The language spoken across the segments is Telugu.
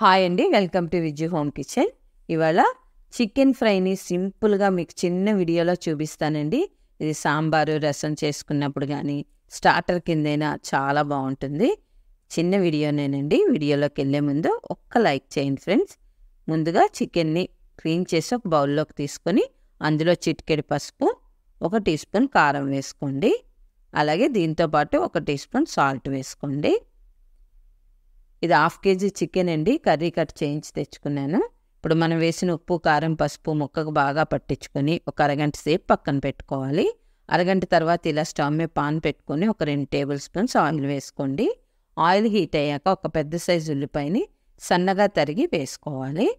హాయ్ అండి, welcome to Vijay home kitchen. ఇవాళ చికెన్ ఫ్రైని సింపుల్గా మీకు చిన్న వీడియోలో చూపిస్తానండి. ఇది సాంబారు రసం చేసుకున్నప్పుడు కానీ స్టార్టర్ కిందైనా చాలా బాగుంటుంది. చిన్న వీడియోనేనండి. వీడియోలోకి వెళ్ళే ముందు ఒక్క లైక్ చేయండి ఫ్రెండ్స్. ముందుగా చికెన్ని క్లీన్ చేసి ఒక బౌల్లోకి తీసుకొని అందులో చిటికెడు పసుపు, 1 టీ స్పూన్ కారం వేసుకోండి. అలాగే దీంతోపాటు 1 టీ స్పూన్ సాల్ట్ వేసుకోండి. ఇది 1/2 కేజీ చికెన్ అండి. కర్రీ కట్ చేయించి తెచ్చుకున్నాను. ఇప్పుడు మనం వేసిన ఉప్పు, కారం, పసుపు ముక్కకు బాగా పట్టించుకొని ఒక అరగంట సేపు పక్కన పెట్టుకోవాలి. అరగంట తర్వాత ఇలా స్టవ్ మీద పాన్ పెట్టుకొని ఒక 2 టేబుల్ స్పూన్స్ ఆయిల్ వేసుకోండి. ఆయిల్ హీట్ అయ్యాక ఒక పెద్ద సైజు ఉల్లిపాయని సన్నగా తరిగి వేసుకోవాలి.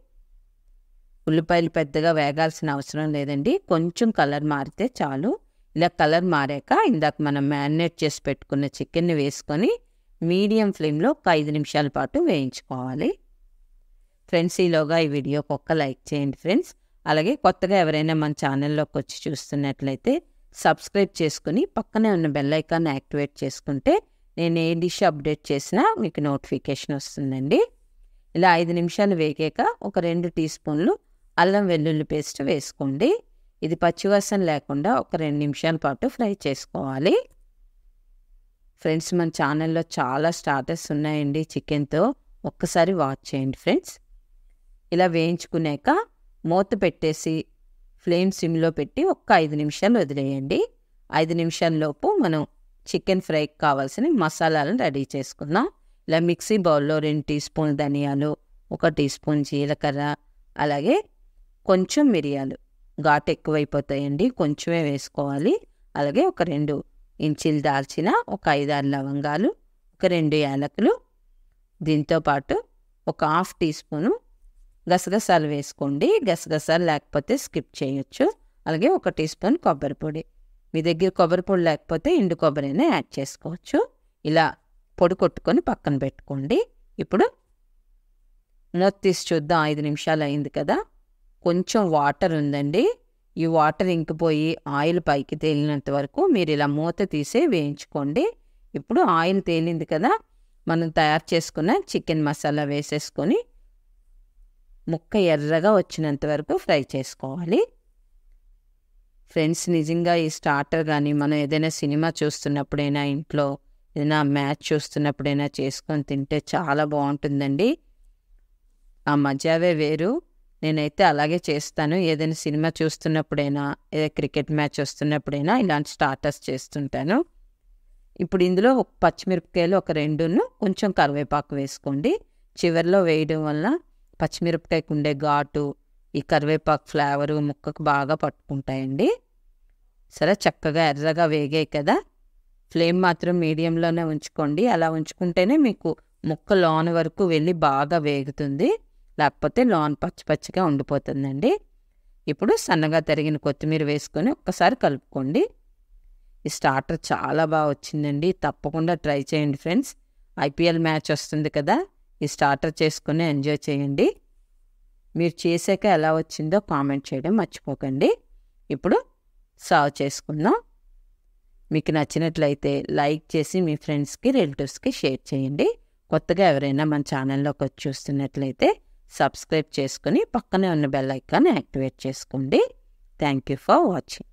ఉల్లిపాయలు పెద్దగా వేగాల్సిన అవసరం లేదండి. కొంచెం కలర్ మారితే చాలు. ఇలా కలర్ మారాక ఇందాక మనం మ్యారినేట్ చేసి పెట్టుకున్న చికెన్ని వేసుకొని మీడియం ఫ్లేమ్లో ఒక 5 నిమిషాల పాటు వేయించుకోవాలి. ఫ్రెండ్స్, ఈలోగా ఈ వీడియోకి ఒక్క లైక్ చేయండి ఫ్రెండ్స్. అలాగే కొత్తగా ఎవరైనా మన ఛానల్లోకి వచ్చి చూస్తున్నట్లయితే సబ్స్క్రైబ్ చేసుకుని పక్కనే ఉన్న బెల్ ఐకాన్ యాక్టివేట్ చేసుకుంటే నేను ఏ డిష్ అప్డేట్ చేసినా మీకు నోటిఫికేషన్ వస్తుందండి. ఇలా 5 నిమిషాలు వేగాక ఒక 2 టీ స్పూన్లు అల్లం వెల్లుల్లి పేస్ట్ వేసుకోండి. ఇది పచ్చివాసన లేకుండా ఒక 2 నిమిషాల పాటు ఫ్రై చేసుకోవాలి. ఫ్రెండ్స్, మన ఛానల్లో చాలా స్టార్టర్స్ ఉన్నాయండి చికెన్తో. ఒక్కసారి వాచ్ చేయండి ఫ్రెండ్స్. ఇలా వేయించుకున్నాక మూత పెట్టేసి ఫ్లేమ్ సిమ్లో పెట్టి ఒక 5 నిమిషాలు వదిలేయండి. 5 నిమిషాల్లోపు మనం చికెన్ ఫ్రైకి కావాల్సిన మసాలాలను రెడీ చేసుకుందాం. ఇలా మిక్సీ బౌల్లో 2 టీ స్పూన్ ధనియాలు, 1 టీ స్పూన్ జీలకర్ర, అలాగే కొంచెం మిరియాలు. ఘాటు ఎక్కువైపోతాయండి, కొంచెమే వేసుకోవాలి. అలాగే ఒక 2 ఇంచీలు దాల్చిన, ఒక 5-6 లవంగాలు, ఒక 2 యాలకులు, దీంతోపాటు ఒక 1/2 టీ స్పూను గసగసాలు వేసుకోండి. గసగసాలు లేకపోతే స్కిప్ చేయొచ్చు. అలాగే 1 టీ స్పూన్ కొబ్బరి పొడి. మీ దగ్గర కొబ్బరి పొడి లేకపోతే ఎండు కొబ్బరైనా యాడ్ చేసుకోవచ్చు. ఇలా పొడి కొట్టుకొని పక్కన పెట్టుకోండి. ఇప్పుడు మూత తీసి చూద్దాం. 5 నిమిషాలు అయింది కదా. కొంచెం వాటర్ ఉందండి. ఈ వాటర్ ఇంకిపోయి ఆయిల్ పైకి తేలినంత వరకు మీరు ఇలా మూత తీసే వేయించుకోండి. ఇప్పుడు ఆయిల్ తేలింది కదా, మనం తయారు చేసుకున్న చికెన్ మసాలా వేసేసుకొని ముక్క ఎర్రగా వచ్చినంత వరకు ఫ్రై చేసుకోవాలి. ఫ్రెండ్స్, నిజంగా ఈ స్టార్టర్ కానీ మనం ఏదైనా సినిమా చూస్తున్నప్పుడైనా, ఇంట్లో ఏదైనా మ్యాచ్ చూస్తున్నప్పుడైనా చేసుకొని తింటే చాలా బాగుంటుందండి. ఆ మజావే వేరు. నేనైతే అలాగే చేస్తాను. ఏదైనా సినిమా చూస్తున్నప్పుడైనా, ఏదైనా క్రికెట్ మ్యాచ్ వస్తున్నప్పుడైనా ఇలాంటి స్టార్టర్స్ చేస్తుంటాను. ఇప్పుడు ఇందులో ఒక పచ్చిమిరపకాయలు ఒక 2 కొంచెం కరివేపాకు వేసుకోండి. చివరిలో వేయడం వల్ల పచ్చిమిరపకాయకు ఉండే ఘాటు, ఈ కరివేపాకు ఫ్లేవరు ముక్కకు బాగా పట్టుకుంటాయండి. సరే, చక్కగా ఎర్రగా వేగాయి కదా. ఫ్లేమ్ మాత్రం మీడియంలోనే ఉంచుకోండి. అలా ఉంచుకుంటేనే మీకు ముక్క లోన వరకు వెళ్ళి బాగా వేగుతుంది. లేకపోతే లోన్ పచ్చి పచ్చిగా ఉండిపోతుందండి. ఇప్పుడు సన్నగా తరిగిన కొత్తిమీర వేసుకొని ఒక్కసారి కలుపుకోండి. ఈ స్టార్టర్ చాలా బాగా వచ్చిందండి. తప్పకుండా ట్రై చేయండి ఫ్రెండ్స్. IPL మ్యాచ్ వస్తుంది కదా, ఈ స్టార్టర్ చేసుకొని ఎంజాయ్ చేయండి. మీరు చేసాక ఎలా వచ్చిందో కామెంట్ చేయడం మర్చిపోకండి. ఇప్పుడు సర్వ్ చేసుకుందాం. మీకు నచ్చినట్లయితే లైక్ చేసి మీ ఫ్రెండ్స్కి, రిలేటివ్స్కి షేర్ చేయండి. కొత్తగా ఎవరైనా మన ఛానల్లోకి వచ్చి చూస్తున్నట్లయితే సబ్స్క్రైబ్ చేసుకుని పక్కనే ఉన్న బెల్ ఐకాన్ యాక్టివేట్ చేసుకోండి. Thank you for watching.